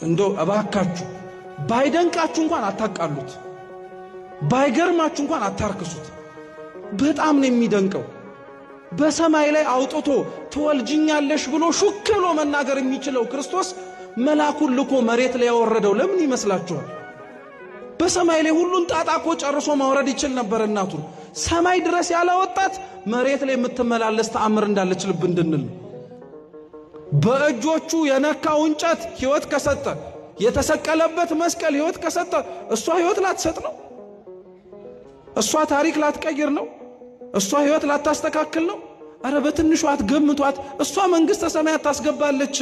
እንደው እባካችሁ ባይደንቃችሁ እንኳን አታቃሉት፣ ባይገርማችሁ እንኳን አታርክሱት። በጣም ነው የሚደንቀው። በሰማይ ላይ አውጥቶ ትወልጅኛለሽ ብሎ ሹክ ብሎ መናገር የሚችለው ክርስቶስ መልአኩን ልኮ መሬት ላይ ያወረደው ለምን ይመስላችኋል? በሰማይ ላይ ሁሉን ጣጣቆ ጨርሶ ማውረድ ይችል ነበር። እናቱን ሰማይ ድረስ ያላወጣት መሬት ላይ የምትመላለስ ተአምር እንዳለች ልብ እንድንል። በእጆቹ የነካው እንጨት ሕይወት ከሰጠ፣ የተሰቀለበት መስቀል ሕይወት ከሰጠ፣ እሷ ሕይወት ላትሰጥ ነው? እሷ ታሪክ ላትቀይር ነው? እሷ ሕይወት ላታስተካክል ነው? አረ በትንሹ አትገምቷት። እሷ መንግሥተ ሰማያት ታስገባለች።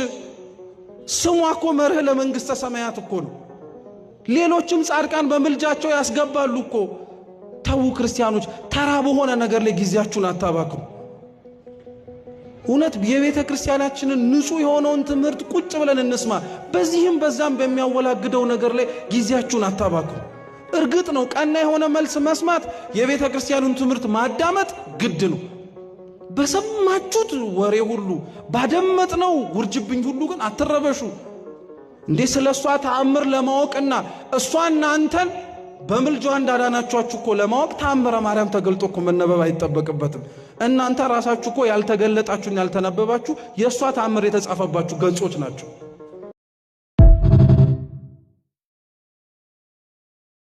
ስሟ እኮ መርህ ለመንግሥተ ሰማያት እኮ ነው። ሌሎችም ጻድቃን በምልጃቸው ያስገባሉ እኮ። ተው ክርስቲያኖች፣ ተራ በሆነ ነገር ላይ ጊዜያችሁን አታባክኑ። እውነት የቤተ ክርስቲያናችንን ንጹህ የሆነውን ትምህርት ቁጭ ብለን እንስማ። በዚህም በዛም በሚያወላግደው ነገር ላይ ጊዜያችሁን አታባክኑ። እርግጥ ነው ቀና የሆነ መልስ መስማት፣ የቤተ ክርስቲያኑን ትምህርት ማዳመጥ ግድ ነው። በሰማችሁት ወሬ ሁሉ ባደመጥነው ውርጅብኝ ሁሉ ግን አትረበሹ። እንዴ ስለሷ ተአምር ለማወቅና እሷ እናንተን በምልጃዋ እንዳዳናችሁ እኮ ለማወቅ ተአምረ ማርያም ተገልጦ እኮ መነበብ አይጠበቅበትም። እናንተ ራሳችሁ እኮ ያልተገለጣችሁና ያልተነበባችሁ የሷ ተአምር የተጻፈባችሁ ገጾች ናቸው።